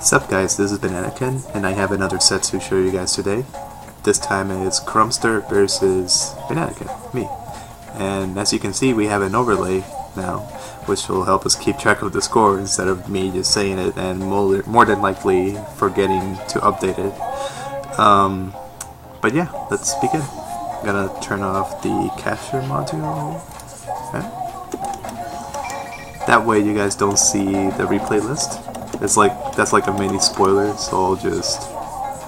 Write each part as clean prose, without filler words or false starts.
Sup guys, this is BananaKen, and I have another set to show you guys today. This time it's Kurumster versus BananaKen, me. And as you can see, we have an overlay now, which will help us keep track of the score instead of me just saying it and more than likely forgetting to update it. But yeah, let's begin. I'm gonna turn off the capture module. Okay. That way you guys don't see the replay list. That's like a mini spoiler, so I'll just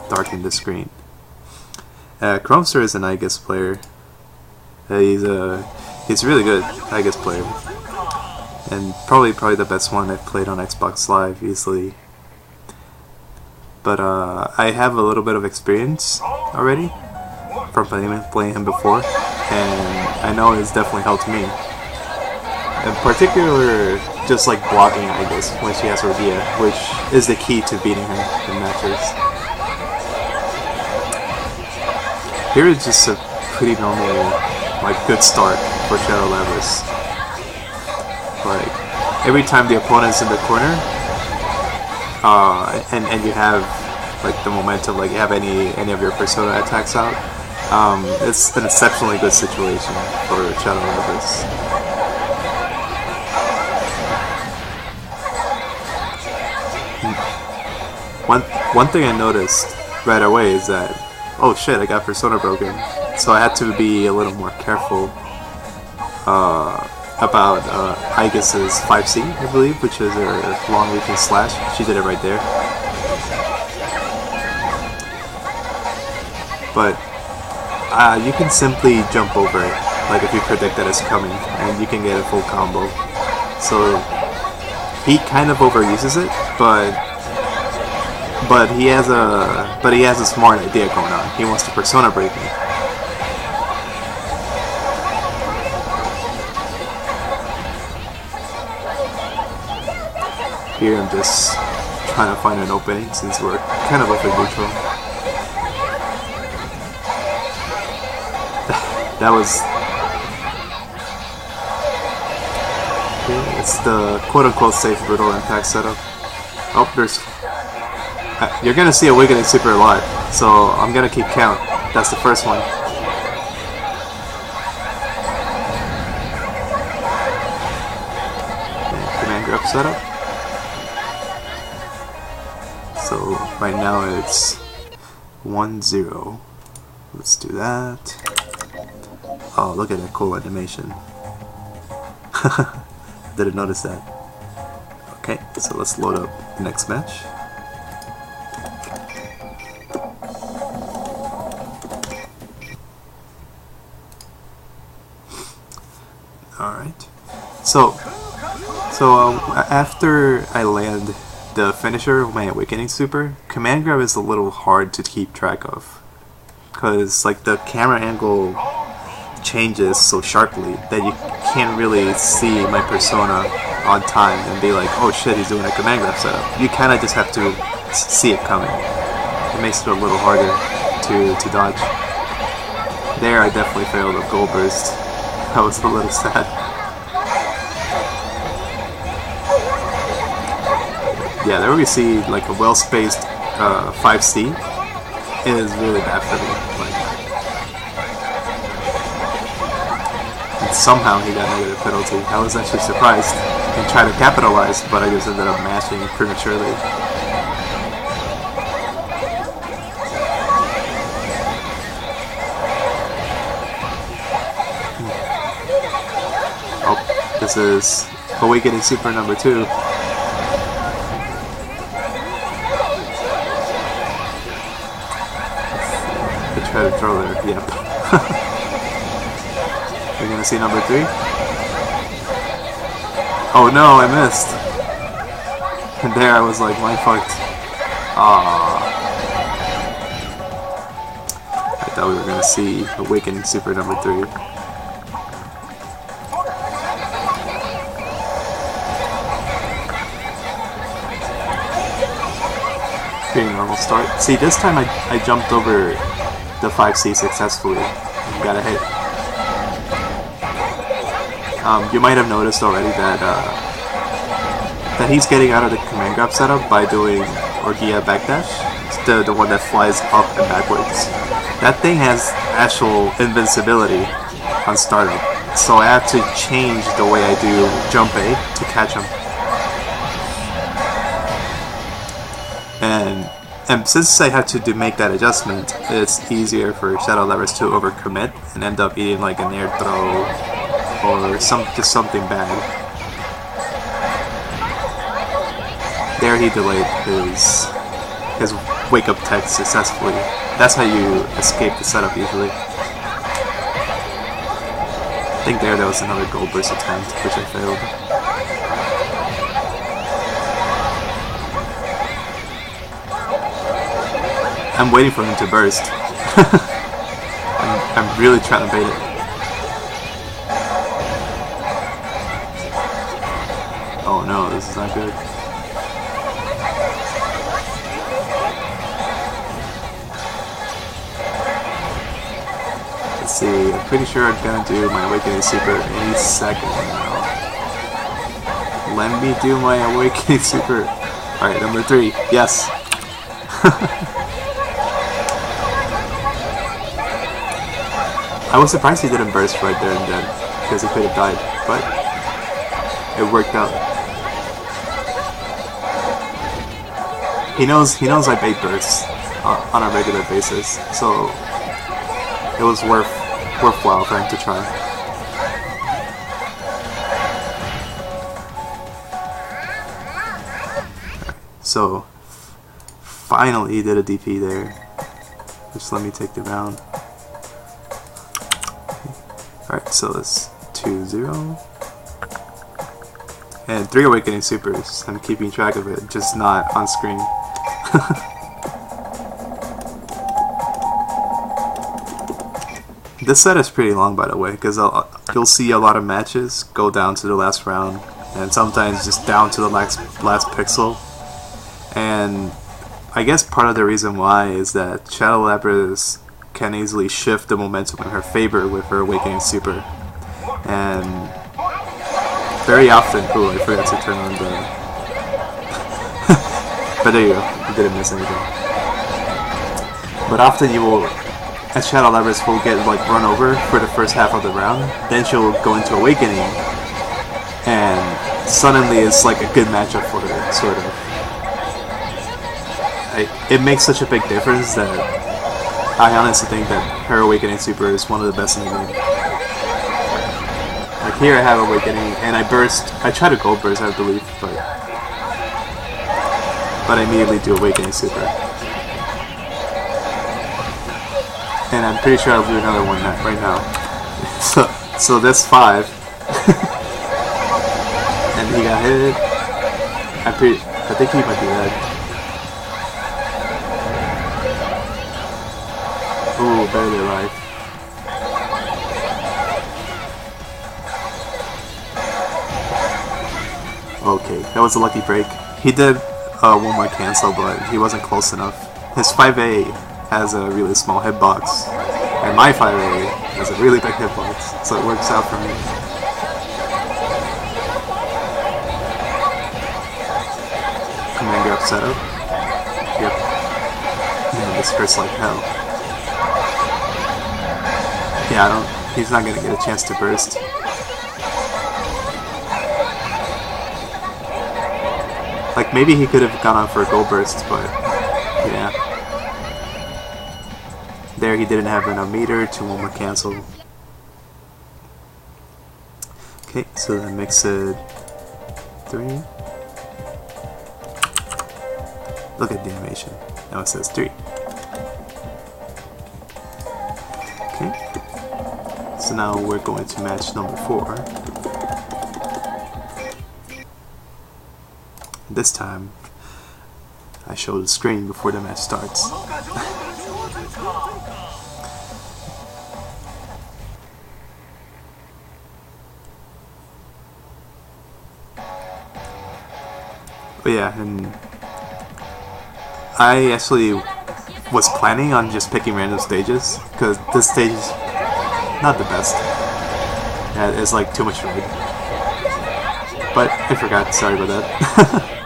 darken the screen. Kurumster is an Aigis player. He's really good Aigis player, and probably the best one I've played on Xbox Live easily. But I have a little bit of experience already from playing him before, and I know it's definitely helped me. In particular, just like blocking Aigis when she has her Dia, which is the key to beating her in matches. Here is just a pretty normal, like, good start for S.Lab. Like, every time the opponent's in the corner, and you have like the momentum, like you have any of your persona attacks out, it's an exceptionally good situation for S.Lab. One thing I noticed right away is that, oh shit, I got persona broken. So I had to be a little more careful about Aigis' 5C, I believe, which is her long reaching slash. She did it right there. But you can simply jump over it, like if you predict that it's coming, and you can get a full combo. So he kind of overuses it, but he has a smart idea going on. He wants to persona break me. Here I'm just trying to find an opening since we're kind of up in neutral. That was... It's the quote-unquote safe brutal impact setup. Oh, there's... You're gonna see Awakening Super a lot, so I'm gonna keep count. That's the first one. Okay, command grab setup. So right now it's 1-0. Let's do that. Oh, look at that cool animation. Didn't notice that. Okay, so let's load up the next match. Alright, so after I land the finisher of my Awakening Super, command grab is a little hard to keep track of, because like the camera angle changes so sharply that you can't really see my persona on time and be like, oh shit, he's doing a command grab setup. You kind of just have to see it coming. It makes it a little harder to dodge. There I definitely failed a goal burst. That was a little sad. Yeah, there we see like a well-spaced 5C is really bad for me. Like, and somehow he got negative penalty. I was actually surprised and tried to capitalize, but I just ended up mashing prematurely. This is Awakening Super number 2. I try to throw there, yep. We're gonna see number 3. Oh no, I missed. And there I was like, mind fucked. I thought we were gonna see Awakening Super number 3. Pretty normal start. See, this time I jumped over the 5C successfully and got a hit. You might have noticed already that that he's getting out of the command grab setup by doing or Gia backdash, the one that flies up and backwards. That thing has actual invincibility on startup, so I have to change the way I do jump A to catch him. And since I had to make that adjustment, it's easier for Shadow Leverage to overcommit and end up eating like an air throw or just something bad. There he delayed his wake up tech successfully. That's how you escape the setup usually. I think there was another gold burst attempt, which I failed. I'm waiting for him to burst. I'm really trying to bait it. Oh no, this is not good. Let's see, I'm pretty sure I'm gonna do my Awakening Super any second now. Let me do my Awakening Super. Alright, number 3. Yes. I was surprised he didn't burst right there and then, because he could have died, but it worked out. He knows I bait bursts on a regular basis, so it was worthwhile for him to try. So finally he did a DP there. Just let me take the round. Alright, so that's 2-0. And 3 Awakening Supers. I'm keeping track of it, just not on screen. This set is pretty long, by the way, because you'll see a lot of matches go down to the last round, and sometimes just down to the last pixel. And I guess part of the reason why is that Shadow Lapras can easily shift the momentum in her favor with her Awakening Super. And very often, ooh, I forgot to turn on the... But there you go, you didn't miss anything. But often you will, as Shadow Lapras will get like run over for the first half of the round, then she'll go into Awakening, and suddenly it's like a good matchup for her, sort of. It makes such a big difference that I honestly think that her Awakening Super is one of the best in the game. Like here I have Awakening, and I try to gold burst, I believe, but I immediately do Awakening Super. And I'm pretty sure I'll do another one right now. So that's 5. And he got hit. I think he might be dead. Ooh, barely alive. Okay, that was a lucky break. He did one more cancel, but he wasn't close enough. His 5A has a really small hitbox, and my 5A has a really big hitbox, so it works out for me. Command grab setup. Yep. And this hurts like hell. Yeah, he's not gonna get a chance to burst. Like, maybe he could have gone on for a gold burst, but yeah. There he didn't have enough meter to one more cancel. Okay, so that makes it 3. Look at the animation. Now it says 3. Okay. So now we're going to match number 4. This time, I show the screen before the match starts. Oh yeah, and I actually was planning on just picking random stages, because this stage is not the best. Yeah, it's like too much ride. But I forgot, sorry about that.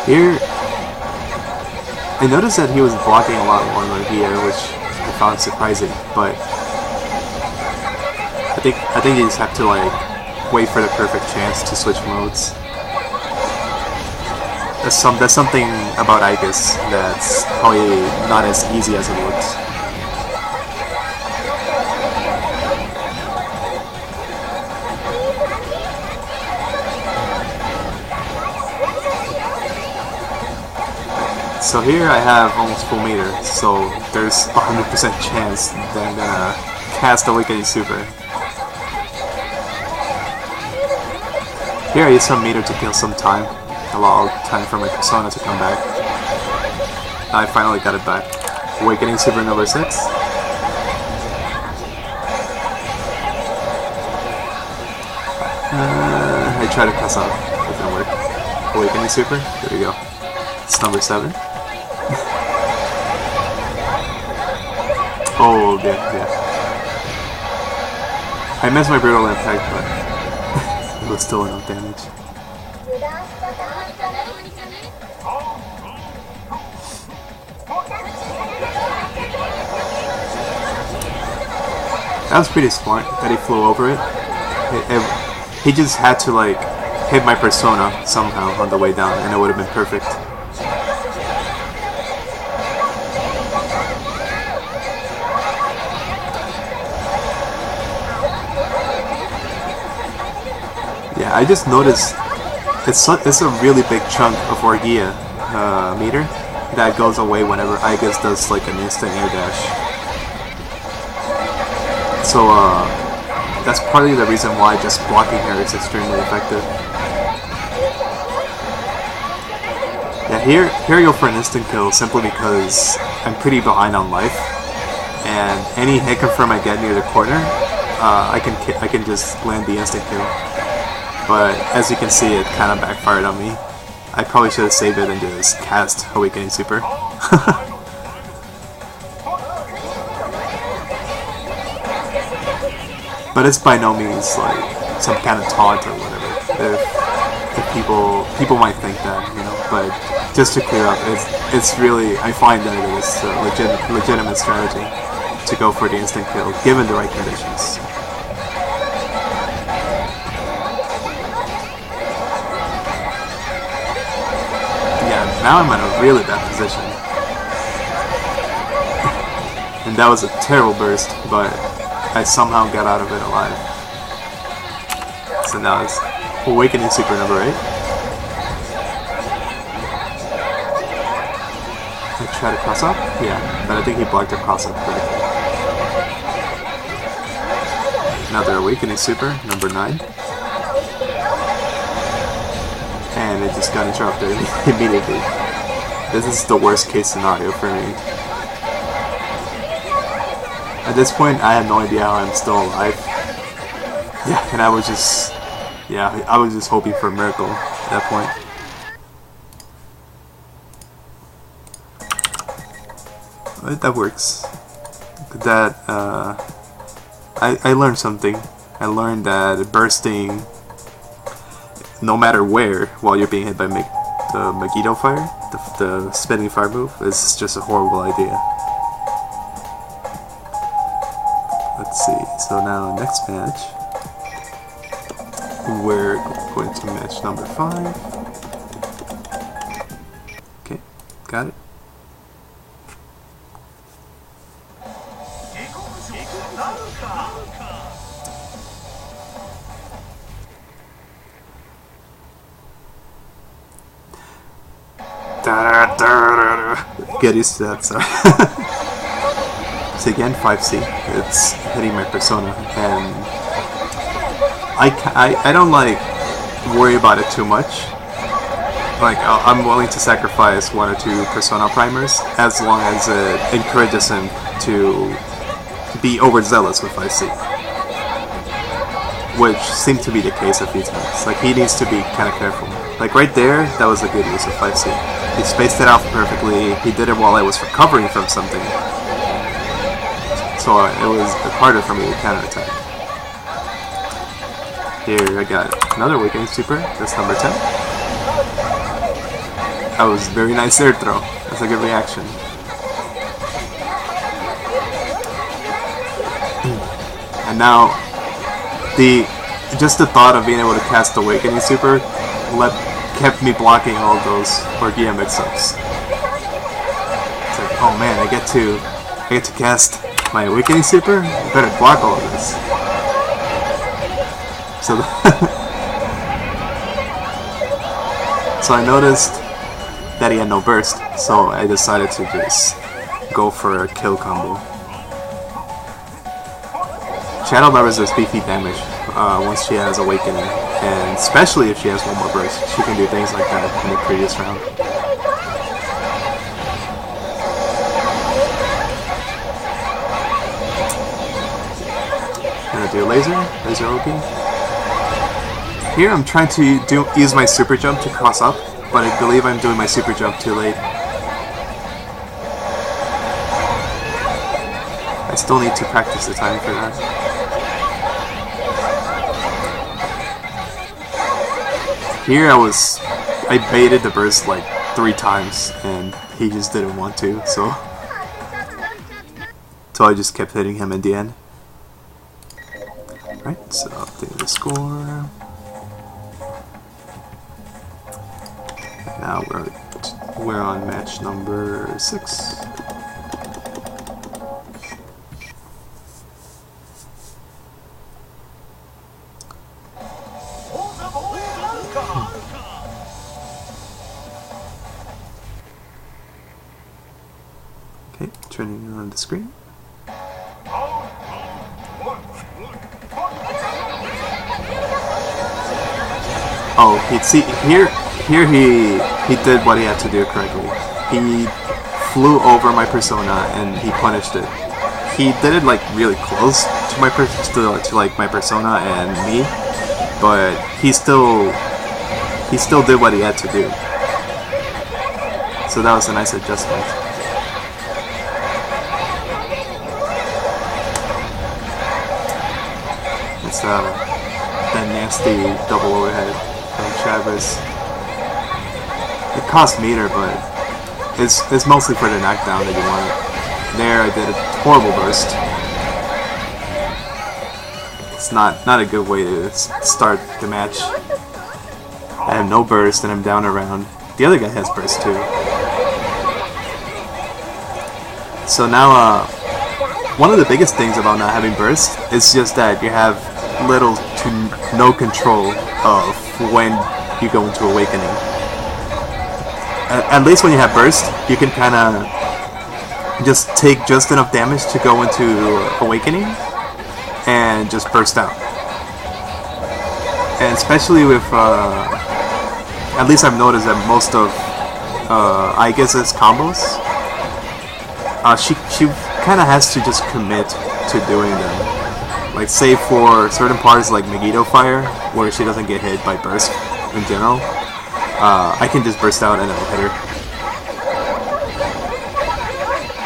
Here, I noticed that he was blocking a lot more here, which I found surprising, but I think you just have to like wait for the perfect chance to switch modes. That's something about Aigis that's probably not as easy as it looks. So here I have almost full meter, so there's 100% chance that I'm gonna cast Awakening Super. Here I use some meter to kill some time, allow time for my persona to come back. I finally got it back. Awakening Super number 6. I tried to pass off, it didn't work. Awakening Super, there we go. It's number 7. Oh, yeah. I missed my brutal impact, but it was still enough damage. That was pretty smart that he flew over it. He just had to like hit my persona somehow on the way down, and it would have been perfect. Yeah, I just noticed it's a really big chunk of Orgia meter that goes away whenever Aigis does like an instant air dash. So that's partly the reason why just blocking her is extremely effective. Yeah, here I go for an instant kill simply because I'm pretty behind on life, and any hit confirm I get near the corner, I can just land the instant kill. But as you can see, it kind of backfired on me. I probably should have saved it and just cast Awakening Super. But it's by no means like some kind of taunt or whatever. If people might think that, you know. But just to clear up, it's really, I find that it is a legitimate strategy to go for the instant kill given the right conditions. Now I'm in a really bad position. And that was a terrible burst, but I somehow got out of it alive. So now it's Awakening Super number 8. I try to cross up? Yeah, but I think he blocked the cross up correctly. Another Awakening Super, number 9. And it just got interrupted immediately. This is the worst case scenario for me. At this point, I have no idea how I'm still alive. Yeah, and I was just hoping for a miracle at that point. But that works. That, I learned something. I learned that bursting no matter where while you're being hit by the Megiddo fire, the spinning fire move, is just a horrible idea. Let's see, so now next match, we're going to match number 5. Okay, got it. Get used to that, so. So again, 5C. It's hitting my persona, and I don't like worry about it too much. Like I'm willing to sacrifice 1 or 2 persona primers as long as it encourages him to be overzealous with 5C. Which seemed to be the case a few times. Like he needs to be kind of careful. Like right there, that was a good use of 5C. He spaced it out perfectly. He did it while I was recovering from something. So it was harder for me to counterattack. Here I got another Awakening Super. That's number 10. That was very nice air throw. That's a good reaction. And now, just the thought of being able to cast Awakening Super kept me blocking all those Orgia mix-ups. It's like, oh man, I get to cast my Awakening Super? I better block all of this. So, so I noticed that he had no burst, so I decided to just go for a kill combo. Shadow Lovers does beefy damage once she has Awakening, and especially if she has one more burst, she can do things like that in the previous round. Gonna do laser OP. Here I'm trying to use my super jump to cross up, but I believe I'm doing my super jump too late. I still need to practice the time for that. Here I baited the burst like 3 times and he just didn't want to, so I just kept hitting him in the end. Right, so update the score. Now we're on match number 6. Okay, turning on the screen. Oh, here he did what he had to do correctly. He flew over my persona and he punished it. He did it like really close to my my persona and me, but he still did what he had to do. So that was a nice adjustment. It's that nasty double overhead from Travis. It costs meter, but it's mostly for the knockdown that you want. There I did a horrible burst. It's not a good way to start the match. I have no burst and I'm down a round. The other guy has burst too. So now one of the biggest things about not having burst is just that you have little to no control of when you go into Awakening. At least when you have burst, you can kind of just take just enough damage to go into Awakening and just burst out. And especially with, at least I've noticed that most of Aigis' combos, she kind of has to just commit to doing them. Like, save for certain parts like Megiddo Fire, where she doesn't get hit by burst in general. I can just burst out and it'll hit her.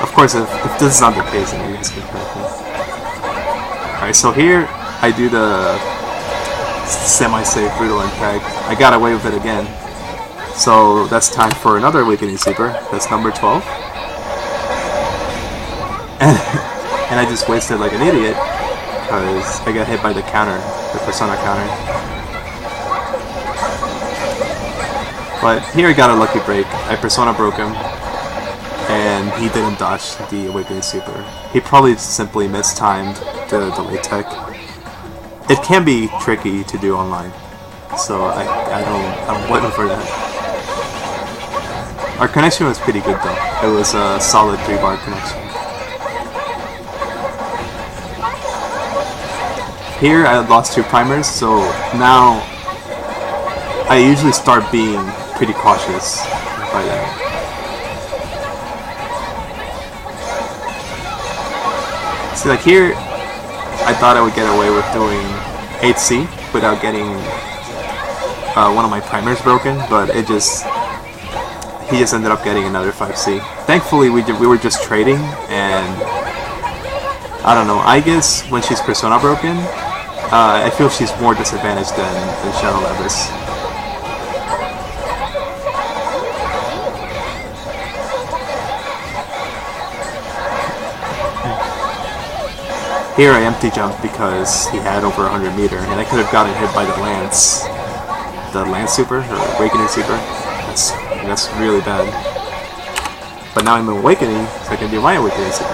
Of course, if this is not the case, then you guys can correct me. Alright, so here I do the semi-safe brutal impact. I got away with it again. So that's time for another Awakening Super. That's number 12. And I just wasted like an idiot because I got hit by the counter, the persona counter. But here I got a lucky break. I persona broke him, and he didn't dodge the Awakening Super. He probably simply mistimed the delay tech. It can be tricky to do online, so I'm waiting for that. Our connection was pretty good though. It was a solid 3-bar connection. Here I lost 2 primers, so now I usually start being pretty cautious by that. See, like here, I thought I would get away with doing 8C without getting one of my primers broken, but he just ended up getting another 5C. Thankfully, we were just trading, and I don't know. Aigis, when she's persona broken, I feel she's more disadvantaged than Shadow Lab is. Here I empty jumped because he had over 100 meter, and I could have gotten hit by the Lance super, or Awakening super. That's really bad. But now I'm Awakening, so I can do my Awakening super.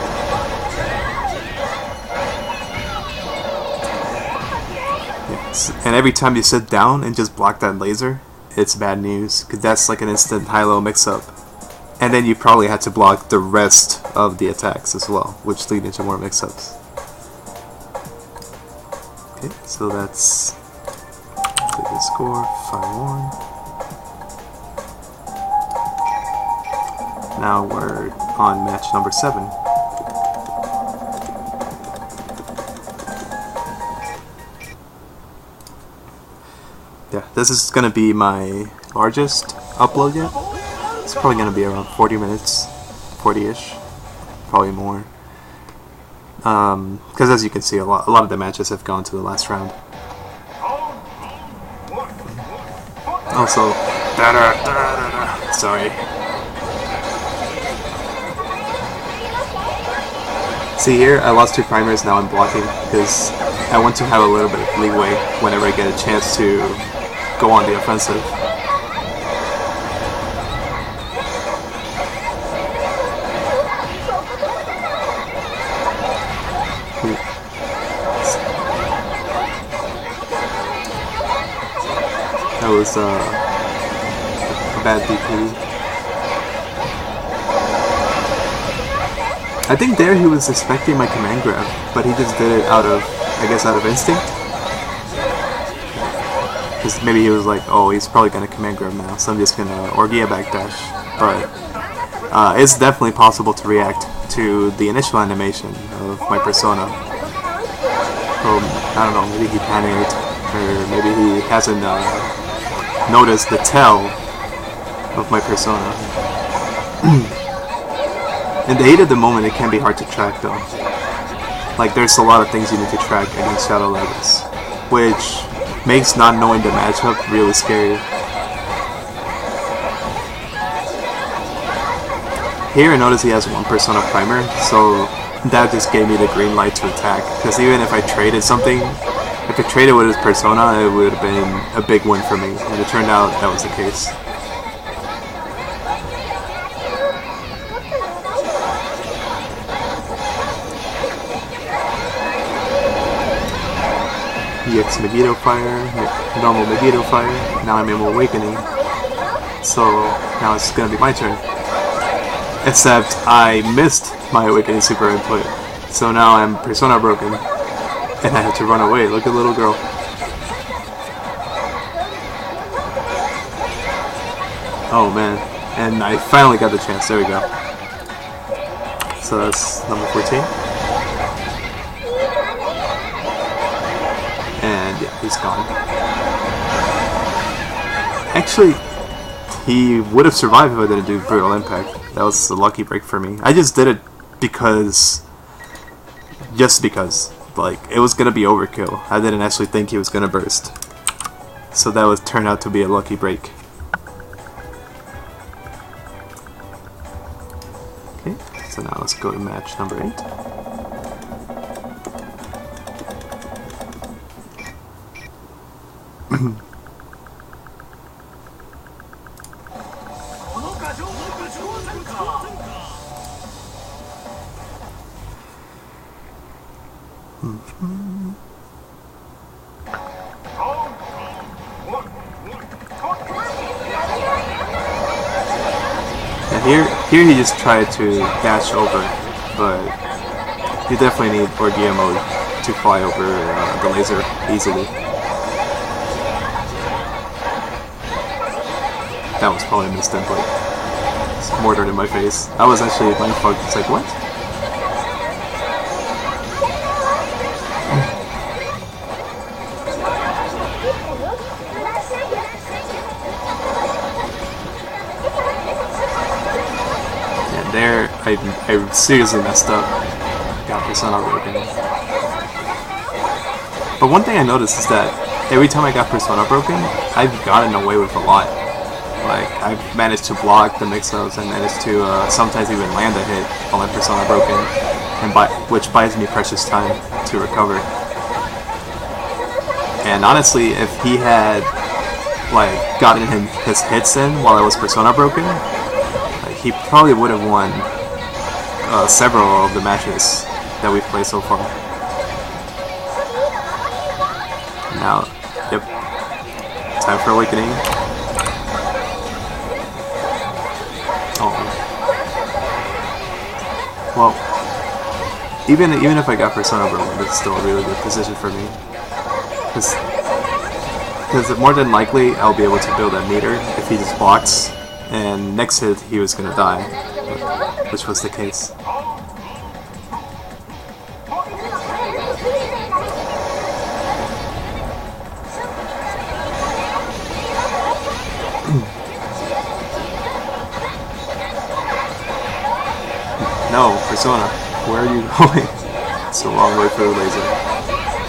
Yes. And every time you sit down and just block that laser, it's bad news, because that's like an instant high-low mix-up. And then you probably had to block the rest of the attacks as well, which lead into more mix-ups. Okay, so that's the score, 5-1. Now we're on match number 7. Yeah, this is gonna be my largest upload yet. It's probably gonna be around 40 minutes, 40-ish, probably more. Because as you can see, a lot of the matches have gone to the last round. Also, sorry. See here, I lost 2 primers, now I'm blocking because I want to have a little bit of leeway whenever I get a chance to go on the offensive. That was a bad DP. I think there he was expecting my command grab, but he just did it out of, I guess, out of instinct. Because maybe he was like, oh, he's probably gonna command grab now, so I'm just gonna Orgia backdash. But it's definitely possible to react to the initial animation of my persona. So, I don't know, maybe he panicked, or maybe he hasn't noticed the tell of my persona. In the heat of the moment, it can be hard to track though. Like, there's a lot of things you need to track against Shadow Levels, which makes not knowing the matchup really scary. Here I notice he has 1 persona primer, so that just gave me the green light to attack. Because even if I traded something, if I traded with his persona, it would have been a big win for me, and it turned out that was the case. EX Megiddo Fire, normal Megiddo Fire, now I'm in Awakening, so now it's gonna be my turn. Except I missed my Awakening super input, so now I'm persona broken, and I have to run away. Look at little girl. Oh man, and I finally got the chance, there we go. So that's number 14. And yeah, he's gone. Actually, he would have survived if I didn't do Brutal Impact. That was a lucky break for me. I just did it because... just because. Like, it was gonna be overkill. I didn't actually think he was gonna burst. So that would turn out to be a lucky break. Okay, so now let's go to match number 8. Here he just tried to dash over, but you definitely need Orgia mode to fly over the laser easily. That was probably a missed input. It's mortared in my face. I was actually mindfucked. It's like, what? There, I seriously messed up. Got persona broken. But one thing I noticed is that every time I got persona broken, I've gotten away with a lot. Like, I've managed to block the mix-ups and managed to sometimes even land a hit while my persona broken. which buys me precious time to recover. And honestly, if he had like gotten his hits in while I was Persona broken, like, he probably would have won several of the matches that we've played so far. Now, yep, time for awakening. Oh, well, even if I got Persona broken, it's still a really good position for me, because more than likely I'll be able to build that meter if he just blocks, and next hit he was gonna die, which was the case. No, Persona, where are you going? It's a long way for the laser.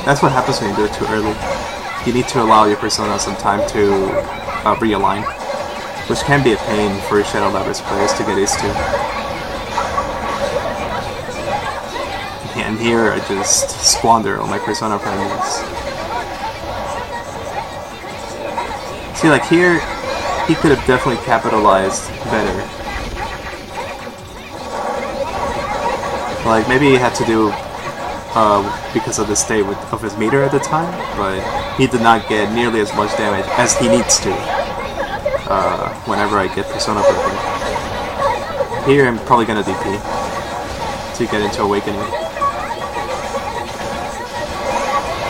That's what happens when you do it too early. You need to allow your Persona some time to realign, which can be a pain for Shadow Labyrinth players to get used to. And here I just squander all my Persona primaries. See, like here, he could have definitely capitalized better. Like, maybe he had to do because of the state of his meter at the time, but he did not get nearly as much damage as he needs to whenever I get Persona broken. Here I'm probably gonna DP to get into Awakening.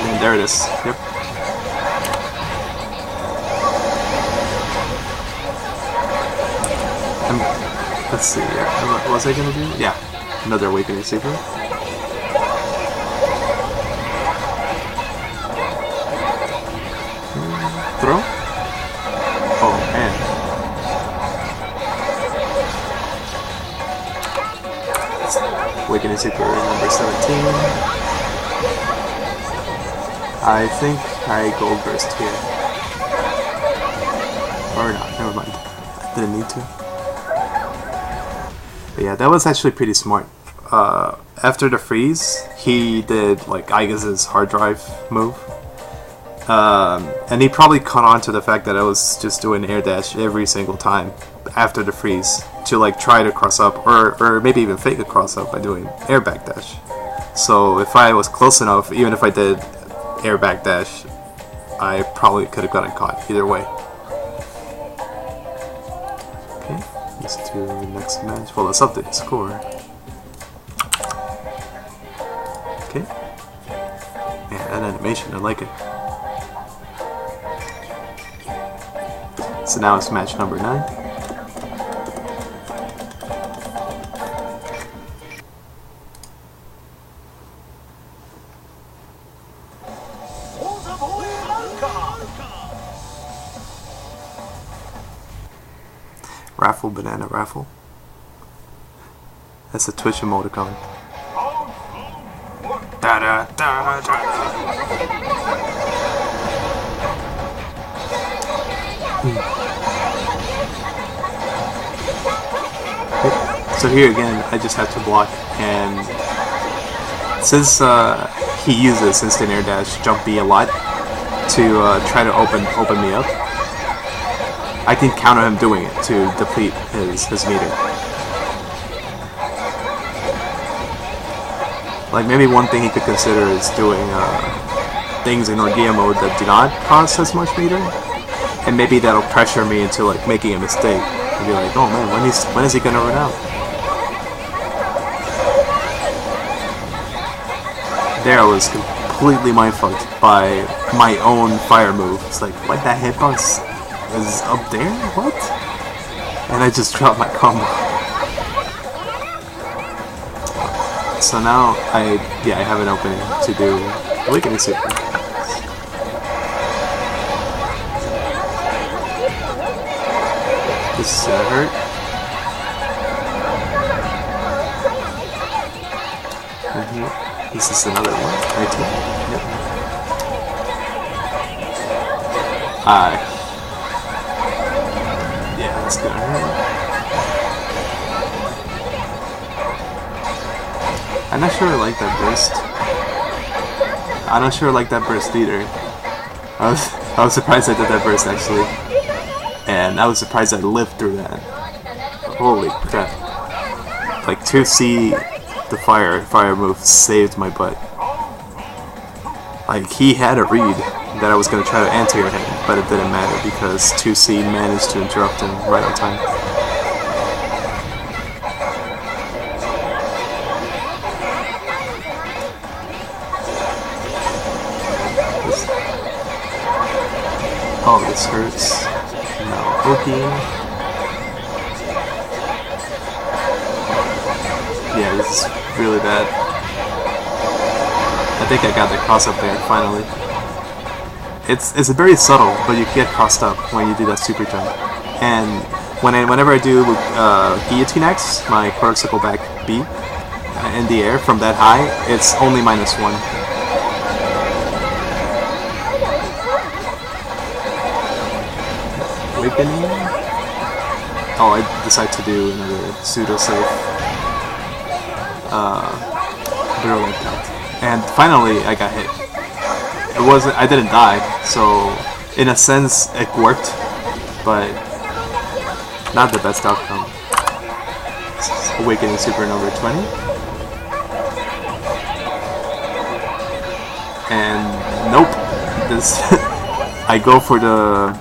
And there it is. Yep. Let's see, what was I gonna do? Yeah. Another Awakening Super. Throw? Oh, man. Awakening Super number 17. I think I Gold Burst here. Or not, never mind. I didn't need to. But yeah, that was actually pretty smart. After the freeze, he did like Aigis' hard drive move, and he probably caught on to the fact that I was just doing air dash every single time after the freeze to like try to cross up, or maybe even fake a cross up by doing air back dash. So if I was close enough, even if I did air back dash, I probably could have gotten caught either way. Okay, let's do the next match. Well, let's update the score. Okay. Yeah, that animation, I like it. So now it's match number 9. Raffle, banana raffle. That's a Twitch emoticon. Da da da da. So here again, I just have to block, and since he uses instant air dash, jump B a lot to try to open me up, I can counter him doing it to deplete his meter. Like, maybe one thing he could consider is doing things in Orgia mode that do not cost as much meter, and maybe that'll pressure me into like making a mistake and be like, oh man, when is he gonna run out? There I was completely mindfucked by my own fire move. It's like, what, that hitbox is up there? What? And I just dropped my combo. So now I have an opening to do Awakening Super. This is gonna hurt. This is another one, right here. Yep. Yeah, that's gonna hurt. I'm not sure I like that burst. I'm not sure I like that burst either. I was surprised I did that burst actually. And I was surprised I lived through that. Holy crap. Like 2C, the fire move saved my butt. Like he had a read that I was going to try to anti-air him, but it didn't matter because 2C managed to interrupt him right on time. Oh, this hurts. No, okay. Yeah, this is really bad. I think I got the cross up there finally. It's very subtle, but you get crossed up when you do that super jump. And whenever I do guillotine X, my cortical back B in the air from that high, it's only -1. Oh, I decided to do another pseudo safe barrel like that, and finally I got hit. I didn't die, so in a sense it worked, but not the best outcome. Awakening Super number 20, and nope. This I go for the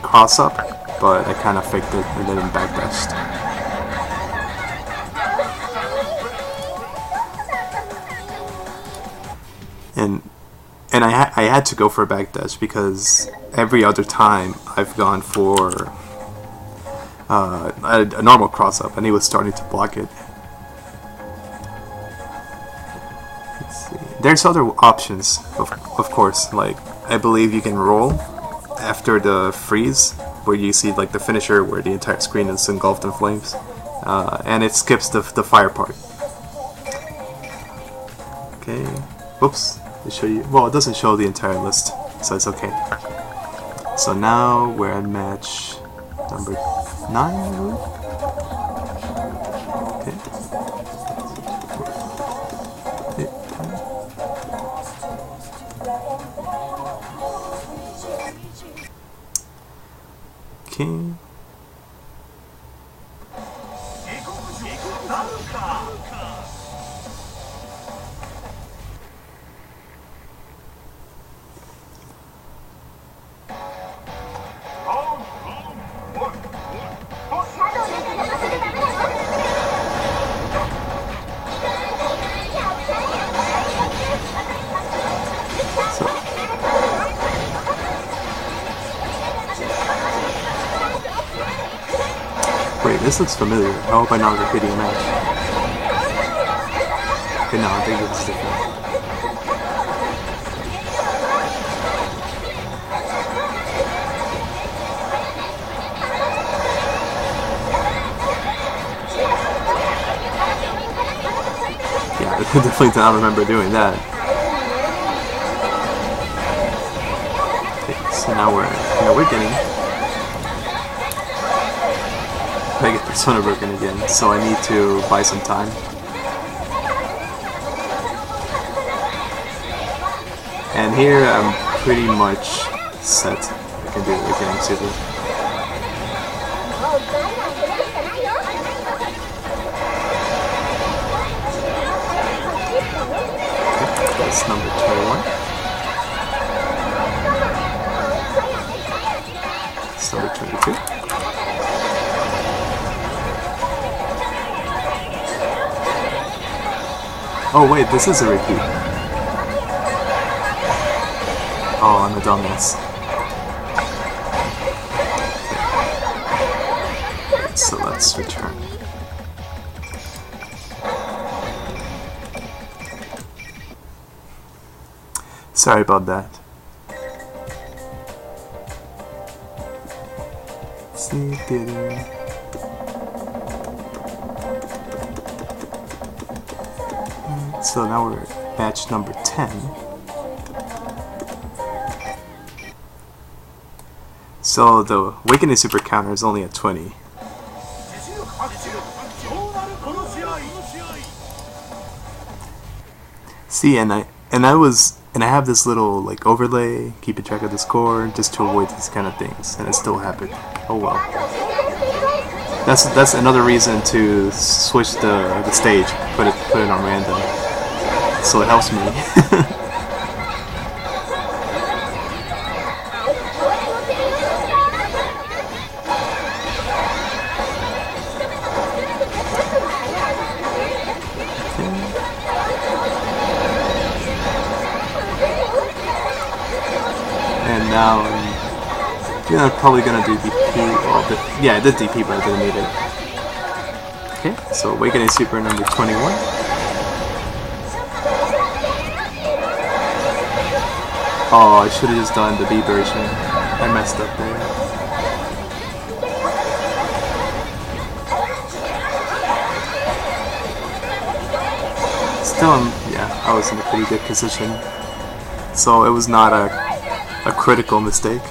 cross up, but I kind of faked it and then backdashed. And I had to go for a backdash because every other time I've gone for a normal cross up and he was starting to block it. Let's see. There's other options, of course. Like I believe you can roll after the freeze, where you see like the finisher where the entire screen is engulfed in flames, and it skips the fire part. Okay, whoops, it show you. Well, it doesn't show the entire list, so it's okay. So now we're at match number 9, I believe. Okay. Okay. Wait, this looks familiar. I hope I'm not repeating a match. Okay, no, I think it's different. Yeah, I definitely do not remember doing that. Okay, so now we're in Awakening. I get Persona broken again, so I need to buy some time. And here I'm pretty much set. I can do Awakening Super. Okay, that's number 21. That's number 22. Oh wait, this is a repeat. Oh, I'm a dumbass. Okay. So let's return. Sorry about that. See theater. So now we're at match number 10. So the Awakening Super counter is only at 20. See, and I have this little like overlay, keeping track of the score, just to avoid these kind of things, and it still happened. Oh well. That's another reason to switch the stage, put it on random, so it helps me. And now I'm probably gonna do DP. Well, yeah, I did DP, but I didn't need it. Okay, so Awakening Super number 21. Oh, I should have just done the B version. I messed up there. Still, yeah, I was in a pretty good position. So it was not a critical mistake.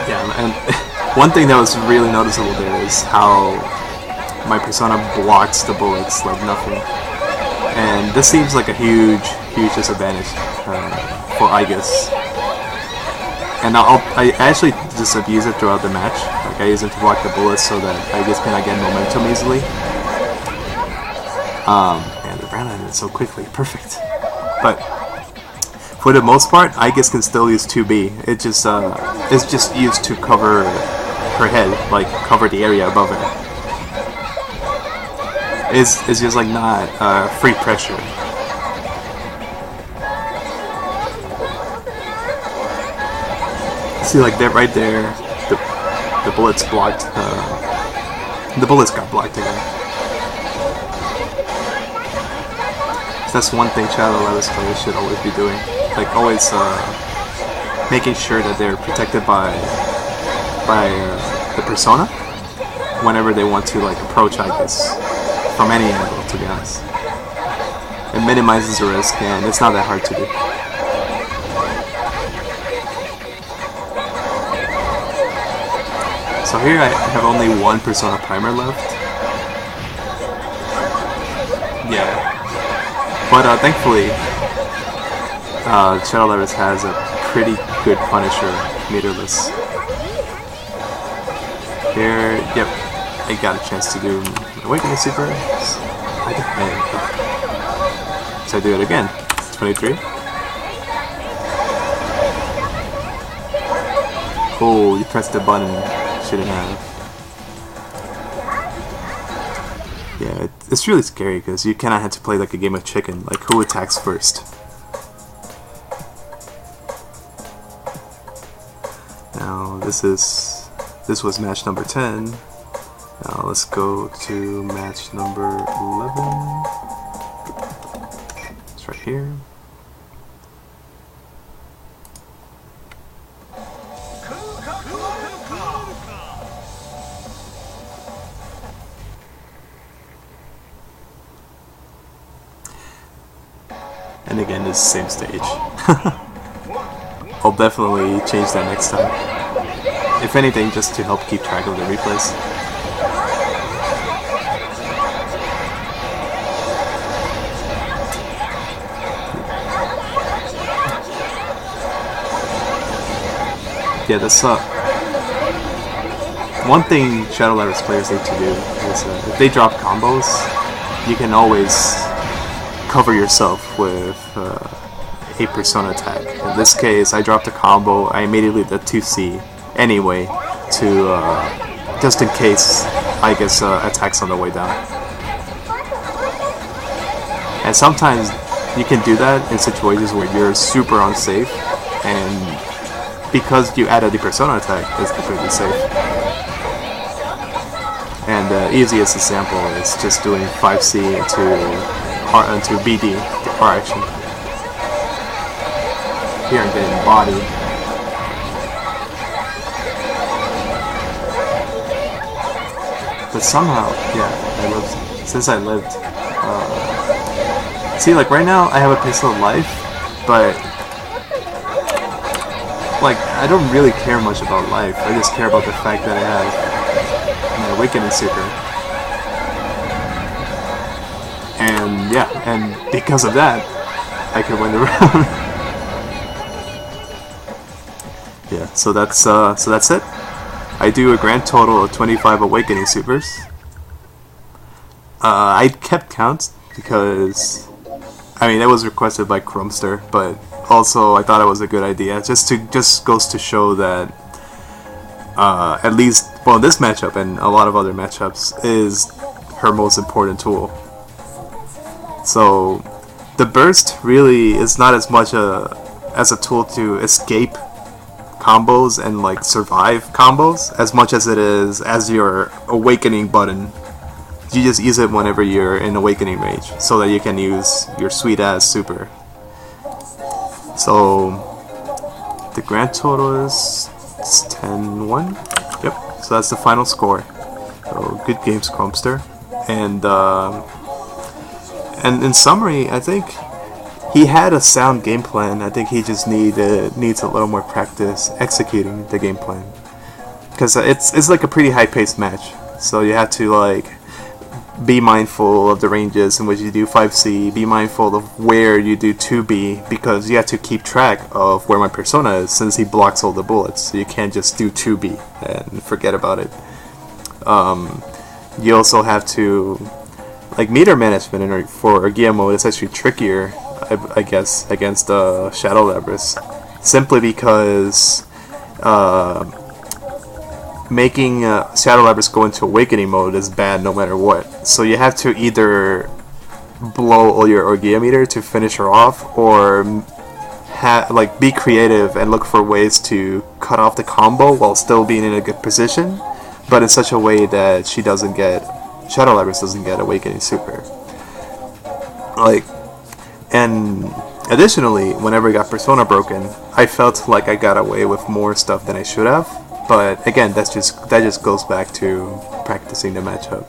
Yeah, and one thing that was really noticeable there is how my persona blocks the bullets like nothing. And this seems like a huge disadvantage for Aigis. And I actually just abuse it throughout the match. Like I use it to block the bullets so that Aigis cannot get momentum easily. And it ran at it so quickly, perfect. But for the most part, Aigis can still use 2B. It's just used to cover her head, like cover the area above her. It's just like not free pressure. See, like that right there, the bullets blocked. The bullets got blocked again. That's one thing Shadow Levis players should always be doing. Like always making sure that they're protected by the persona whenever they want to like approach Aigis from any angle, to be honest. It minimizes the risk and it's not that hard to do. So here I have only one persona primer left. Yeah. But thankfully, Shadow Levis has a pretty good Punisher meterless. Here, yep, I got a chance to do Awakening Super. So I do it again. 23. Oh, you pressed the button. Shouldn't have. Yeah, it's really scary because you kind of have to play like a game of chicken, like who attacks first. Now this was match number 10. Now let's go to match number 11. It's right here. And again, it's the same stage. I'll definitely change that next time. If anything, just to help keep track of the replays. Yeah, that's one thing Shadow Levis players need to do is if they drop combos, you can always cover yourself with a persona attack. In this case, I dropped a combo. I immediately did 2C anyway to just in case Aigis attacks on the way down. And sometimes you can do that in situations where you're super unsafe, and because you added the persona attack, it's completely safe. And the easiest example is just doing 5C into BD, the car action. Here I'm getting body. But somehow, yeah, I lived, since I lived, see, like right now I have a pixel of life, but like I don't really care much about life. I just care about the fact that I have my Awakening Super. And yeah, and because of that, I could win the round. Yeah, so that's it. I do a grand total of 25 Awakening Supers. I kept count because, I mean, it was requested by Kurumster, but also I thought it was a good idea. Just goes to show that at least, well, this matchup and a lot of other matchups is her most important tool. So the burst really is not as much as a tool to escape combos and like survive combos as much as it is as your awakening button. You just use it whenever you're in awakening range so that you can use your sweet ass super. So the grand total is 10-1. Yep, so that's the final score. So good games, Kurumster. And in summary, I think he had a sound game plan. I think he just needs a little more practice executing the game plan, because it's like a pretty high-paced match. So you have to like be mindful of the ranges in which you do 5C. Be mindful of where you do 2B, because you have to keep track of where my persona is, since he blocks all the bullets. So you can't just do 2B and forget about it. You also have to, like, meter management for gear mode is actually trickier, I guess, against Shadow Labrys, simply because making Shadow Labrys go into awakening mode is bad no matter what. So you have to either blow all your Orgia meter to finish her off, or like be creative and look for ways to cut off the combo while still being in a good position, but in such a way that Shadow Labrys doesn't get awakening super. Like, and additionally, whenever I got persona broken, I felt like I got away with more stuff than I should have. But again, that just goes back to practicing the matchup,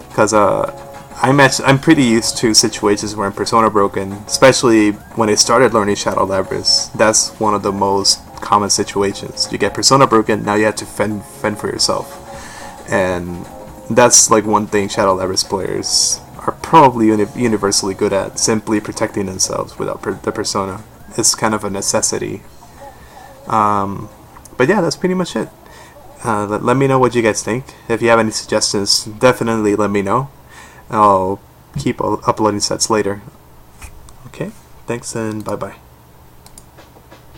because I'm pretty used to situations where I'm persona broken, especially when I started learning Shadow Labrys. That's one of the most common situations. You get persona broken, now you have to fend for yourself, and that's like one thing Shadow Labrys players are probably universally good at, simply protecting themselves without the persona. It's kind of a necessity. But yeah, that's pretty much it. Let me know what you guys think. If you have any suggestions, definitely let me know. I'll keep uploading sets later. Okay, thanks and bye-bye.